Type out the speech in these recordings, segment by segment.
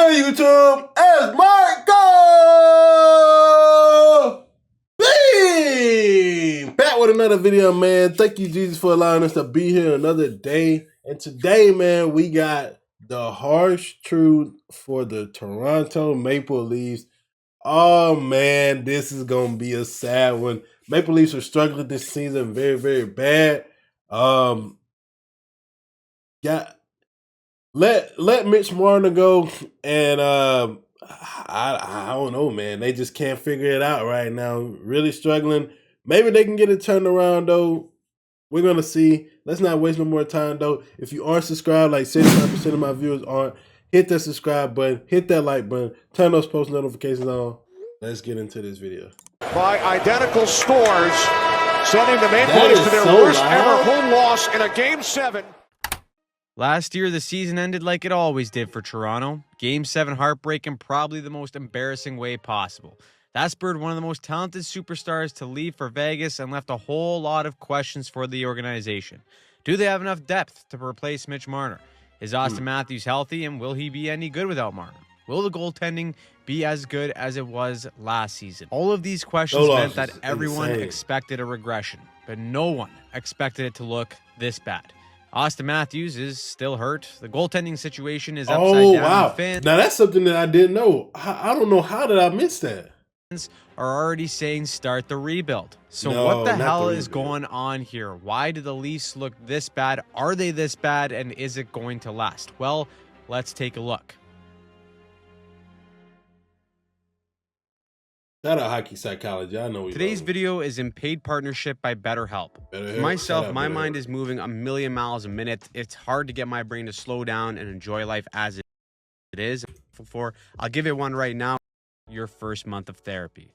good, YouTube? It's Marco! Bing! Back with another video, man. Thank you, Jesus, for allowing us to be here another day. And today, man, we got the harsh truth for the Toronto Maple Leafs. Oh, man, this is going to be a sad one. Maple Leafs are struggling this season very, very bad. Let Mitch Marner go, and I don't know, man. They just can't figure it out right now. Really struggling. Maybe they can get it turned around, though. We're gonna see. Let's not waste no more time, though. If you aren't subscribed, like 75% of my viewers aren't, hit that subscribe button, hit that like button, turn those post notifications on. Let's get into this video. By identical scores, sending the Maple Leafs to their worst ever home loss in a Game 7. Last year, the season ended like it always did for Toronto. Game 7 heartbreak in probably the most embarrassing way possible. That spurred one of the most talented superstars to leave for Vegas and left a whole lot of questions for the organization. Do they have enough depth to replace Mitch Marner? Is Austin Matthews healthy, and will he be any good without Marner? Will the goaltending be as good as it was last season? All of these questions meant that everyone expected a regression, but no one expected it to look this bad. Austin Matthews is still hurt. The goaltending situation is upside down. Wow. Fans now that's something that I didn't know. I don't know, how did I miss that? Are already saying start the rebuild. So what the hell is going on here? Why do the Leafs look this bad? Are they this bad, and is it going to last? Well, let's take a look. Shout out Hockey Psychology. I know Today's video is in paid partnership by BetterHelp. For myself, my mind is moving a million miles a minute. It's hard to get my brain to slow down and enjoy life as it is. I'll give it one right now. Your first month of therapy.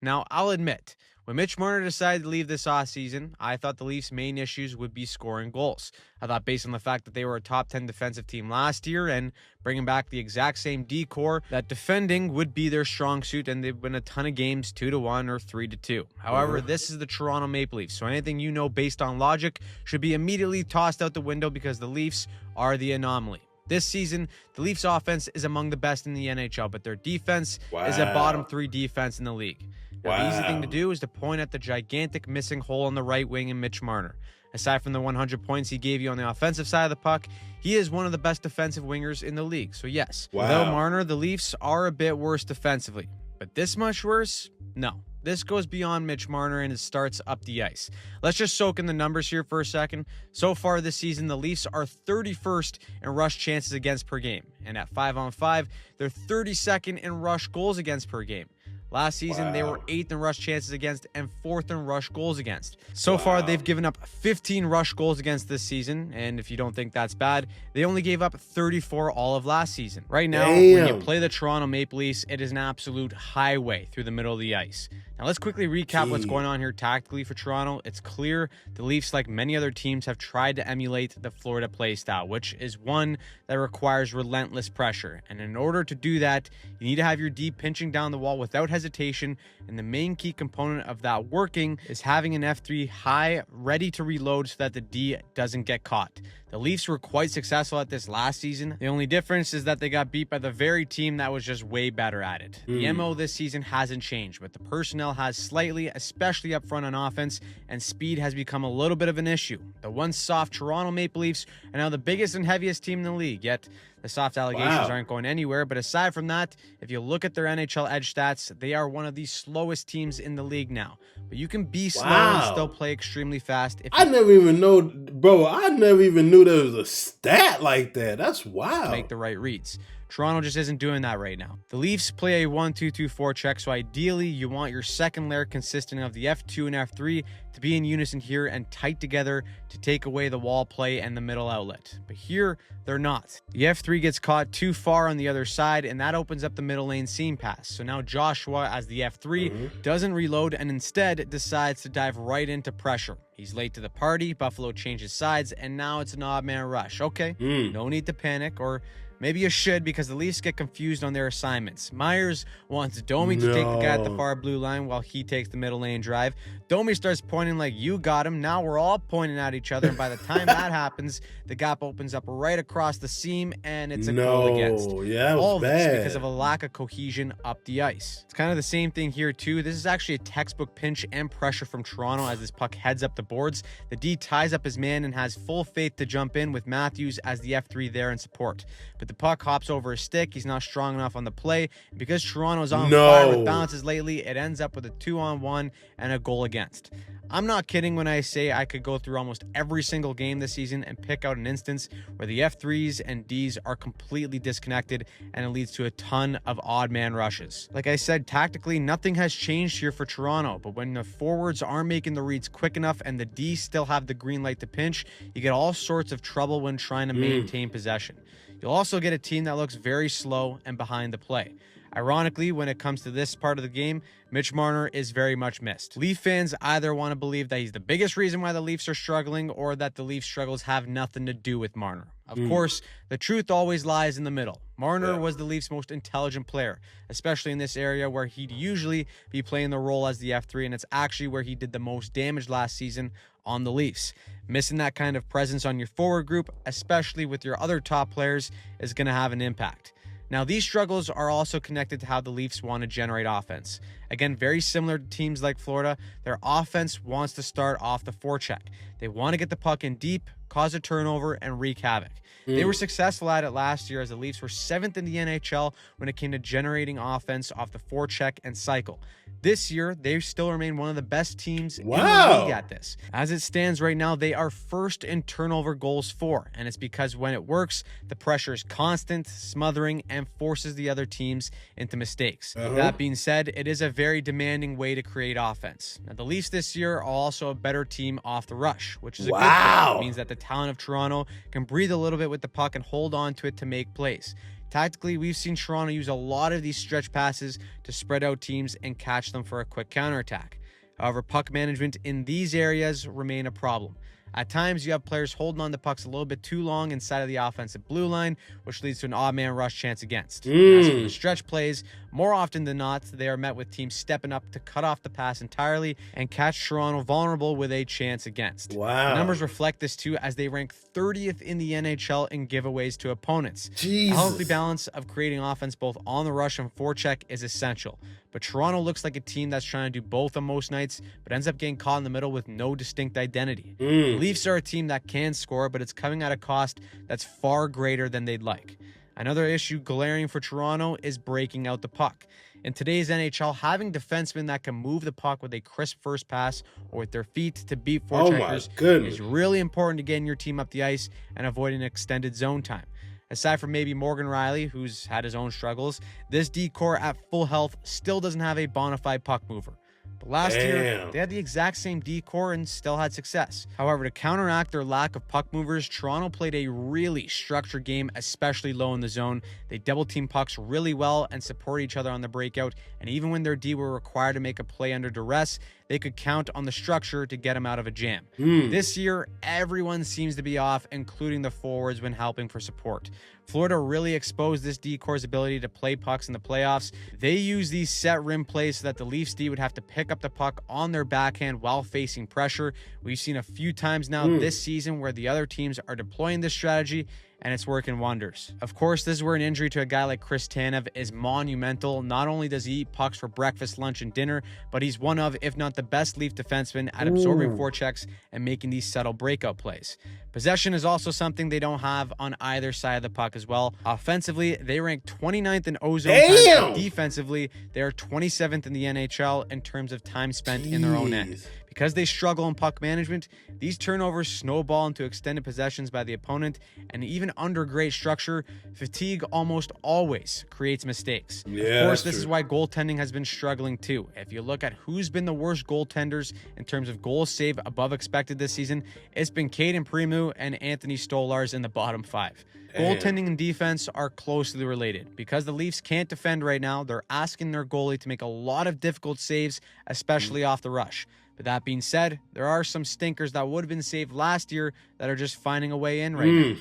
Now, I'll admit, when Mitch Marner decided to leave this offseason, I thought the Leafs' main issues would be scoring goals. I thought based on the fact that they were a top 10 defensive team last year and bringing back the exact same D-core, that defending would be their strong suit, and they've win a ton of games 2-1 or 3-2. However, this is the Toronto Maple Leafs, so anything you know based on logic should be immediately tossed out the window because the Leafs are the anomaly. This season, the Leafs' offense is among the best in the NHL, but their defense is a bottom 3 defense in the league. Now, the easy thing to do is to point at the gigantic missing hole on the right wing in Mitch Marner. Aside from the 100 points he gave you on the offensive side of the puck, he is one of the best defensive wingers in the league. So yes, without Marner, the Leafs are a bit worse defensively. But this much worse? No. This goes beyond Mitch Marner, and it starts up the ice. Let's just soak in the numbers here for a second. So far this season, the Leafs are 31st in rush chances against per game. And at 5-on-5, they're 32nd in rush goals against per game. Last season, they were 8th in rush chances against and 4th in rush goals against. So far, they've given up 15 rush goals against this season. And if you don't think that's bad, they only gave up 34 all of last season. Right now, when you play the Toronto Maple Leafs, it is an absolute highway through the middle of the ice. Now, let's quickly recap what's going on here tactically for Toronto. It's clear the Leafs, like many other teams, have tried to emulate the Florida play style, which is one that requires relentless pressure. And in order to do that, you need to have your D pinching down the wall without hesitation. And the main key component of that working is having an F3 high ready to reload so that the D doesn't get caught. The Leafs were quite successful at this last season. The only difference is that they got beat by the very team that was just way better at it. The MO this season hasn't changed, but the personnel has slightly, especially up front on offense, and speed has become a little bit of an issue. The once soft Toronto Maple Leafs are now the biggest and heaviest team in the league, yet the soft allegations aren't going anywhere. But aside from that, if you look at their NHL edge stats, they are one of the slowest teams in the league now. But you can be slow and still play extremely fast. I never even know, bro. I never even knew there was a stat like that. That's wild. Make the right reads. Toronto just isn't doing that right now. The Leafs play a 1-2-2-4 check, so ideally you want your second layer consisting of the F2 and F3 to be in unison here and tight together to take away the wall play and the middle outlet. But here, they're not. The F3 gets caught too far on the other side, and that opens up the middle lane seam pass. So now Joshua, as the F3, doesn't reload and instead decides to dive right into pressure. He's late to the party, Buffalo changes sides, and now it's an odd man rush. Okay, no need to panic or Maybe you should, because the Leafs get confused on their assignments. Myers wants Domi to take the guy at the far blue line while he takes the middle lane drive. Domi starts pointing like, you got him. Now we're all pointing at each other, and by the time that happens, the gap opens up right across the seam, and it's a goal against. Yeah, that was all of bad. this because of a lack of cohesion up the ice. It's kind of the same thing here too. This is actually a textbook pinch and pressure from Toronto as this puck heads up the boards. The D ties up his man and has full faith to jump in with Matthews as the F3 there in support. But the puck hops over his stick. He's not strong enough on the play. And because Toronto's on fire with bounces lately, it ends up with a 2-on-1 and a goal against. I'm not kidding when I say I could go through almost every single game this season and pick out an instance where the F3s and Ds are completely disconnected, and it leads to a ton of odd man rushes. Like I said, tactically, nothing has changed here for Toronto, but when the forwards aren't making the reads quick enough and the Ds still have the green light to pinch, you get all sorts of trouble when trying to maintain possession. You'll also get a team that looks very slow and behind the play. Ironically, when it comes to this part of the game, Mitch Marner is very much missed. Leaf fans either want to believe that he's the biggest reason why the Leafs are struggling, or that the Leafs' struggles have nothing to do with Marner. Of course, the truth always lies in the middle. Marner was the Leafs' most intelligent player, especially in this area where he'd usually be playing the role as the F3, and it's actually where he did the most damage last season on the Leafs. Missing that kind of presence on your forward group, especially with your other top players, is going to have an impact. Now, these struggles are also connected to how the Leafs want to generate offense. Again, very similar to teams like Florida, their offense wants to start off the forecheck. They want to get the puck in deep, cause a turnover, and wreak havoc. They were successful at it last year as the Leafs were 7th in the NHL when it came to generating offense off the forecheck and cycle. This year, they still remain one of the best teams in the league at this. As it stands right now, they are first in turnover goals for, and it's because when it works, the pressure is constant, smothering, and forces the other teams into mistakes. That being said, it is a very demanding way to create offense. Now, the Leafs this year are also a better team off the rush, which is a good thing. It means that the talent of Toronto can breathe a little bit with the puck and hold on to it to make plays. Tactically, we've seen Toronto use a lot of these stretch passes to spread out teams and catch them for a quick counterattack. However, puck management in these areas remain a problem. At times, you have players holding on to pucks a little bit too long inside of the offensive blue line, which leads to an odd man rush chance against. As for the stretch plays, more often than not, they are met with teams stepping up to cut off the pass entirely and catch Toronto vulnerable with a chance against. The numbers reflect this too, as they rank 30th in the NHL in giveaways to opponents. A healthy balance of creating offense both on the rush and forecheck is essential. But Toronto looks like a team that's trying to do both on most nights, but ends up getting caught in the middle with no distinct identity. The Leafs are a team that can score, but it's coming at a cost that's far greater than they'd like. Another issue glaring for Toronto is breaking out the puck. In today's NHL, having defensemen that can move the puck with a crisp first pass or with their feet to beat forecheckers is really important to getting your team up the ice and avoiding extended zone time. Aside from maybe Morgan Rielly, who's had his own struggles, this D-core at full health still doesn't have a bona fide puck mover. But last year, they had the exact same D-core and still had success. However, to counteract their lack of puck movers, Toronto played a really structured game, especially low in the zone. They double-team pucks really well and support each other on the breakout, and even when their D were required to make a play under duress, they could count on the structure to get them out of a jam. This year, everyone seems to be off, including the forwards when helping for support. Florida really exposed this D-core's ability to play pucks in the playoffs. They use these set rim plays so that the Leafs D would have to pick up the puck on their backhand while facing pressure. We've seen a few times now this season where the other teams are deploying this strategy, and it's working wonders. Of course, this is where an injury to a guy like Chris Tanev is monumental. Not only does he eat pucks for breakfast, lunch, and dinner, but he's one of, if not the best Leaf defenseman at absorbing forechecks and making these subtle breakout plays. Possession is also something they don't have on either side of the puck as well. Offensively, they rank 29th in ozone time. Defensively, they are 27th in the NHL in terms of time spent in their own end. Because they struggle in puck management, these turnovers snowball into extended possessions by the opponent, and even under great structure, fatigue almost always creates mistakes. Of course, this is why goaltending has been struggling too. If you look at who's been the worst goaltenders in terms of goals saved above expected this season, it's been Caden Primeau and Anthony Stolarz in the bottom 5. Goaltending and defense are closely related. Because the Leafs can't defend right now, they're asking their goalie to make a lot of difficult saves, especially off the rush. But that being said, there are some stinkers that would have been saved last year that are just finding a way in right now.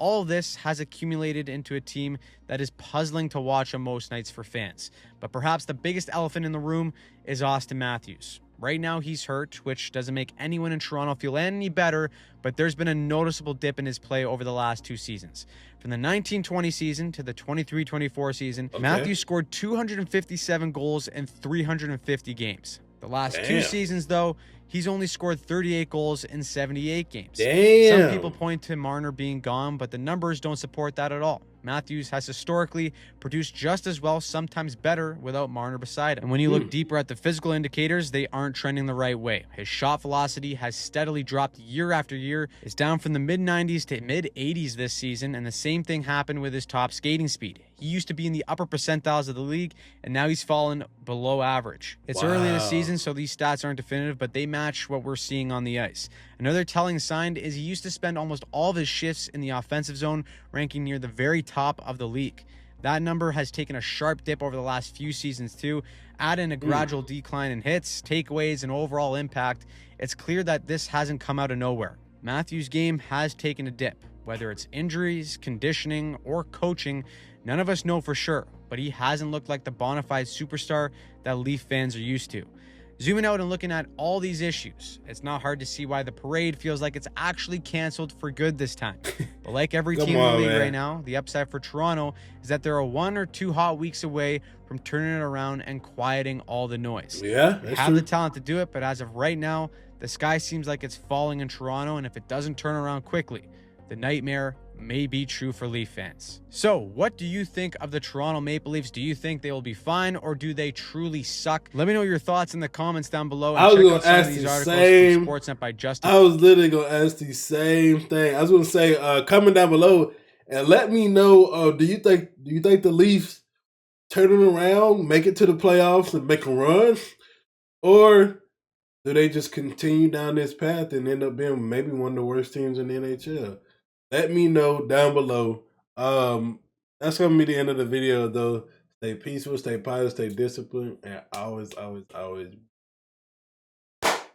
all this has accumulated into a team that is puzzling to watch on most nights for fans. But perhaps the biggest elephant in the room is Auston Matthews. Right now he's hurt, which doesn't make anyone in Toronto feel any better, but there's been a noticeable dip in his play over the last 2 seasons. From the 19-20 season to the 23-24 season, Matthews scored 257 goals in 350 games. The last 2 seasons, though, he's only scored 38 goals in 78 games. Some people point to Marner being gone, but the numbers don't support that at all. Matthews has historically produced just as well, sometimes better, without Marner beside him. And when you look deeper at the physical indicators, they aren't trending the right way. His shot velocity has steadily dropped year after year. It's down from the mid-90s to mid-80s this season, and the same thing happened with his top skating speed. He used to be in the upper percentiles of the league, and now he's fallen below average. It's early in the season, so these stats aren't definitive, but they match what we're seeing on the ice. Another telling sign is he used to spend almost all of his shifts in the offensive zone, ranking near the very top of the league. That number has taken a sharp dip over the last few seasons too. Add in a gradual decline in hits, takeaways, and overall impact. It's clear that this hasn't come out of nowhere. Matthews' game has taken a dip. Whether it's injuries, conditioning, or coaching, none of us know for sure, but he hasn't looked like the bona fide superstar that Leaf fans are used to. Zooming out and looking at all these issues, it's not hard to see why the parade feels like it's actually canceled for good this time. But like every team in the league right now, the upside for Toronto is that they're 1 or 2 hot weeks away from turning it around and quieting all the noise. Yeah, they have the talent to do it, but as of right now, the sky seems like it's falling in Toronto, and if it doesn't turn around quickly, the nightmare may be true for Leaf fans. So, what do you think of the Toronto Maple Leafs? Do you think they will be fine, or do they truly suck? Let me know your thoughts in the comments down below. And I was check gonna out some ask of these the articles same. from Sportsnet by Justin. I was literally gonna ask the same thing. I was gonna say, comment down below and let me know. Do you think the Leafs turn it around, make it to the playoffs, and make a run, or do they just continue down this path and end up being maybe one of the worst teams in the NHL? Let me know down below. That's going to be the end of the video, though. Stay peaceful, stay positive, stay disciplined, and always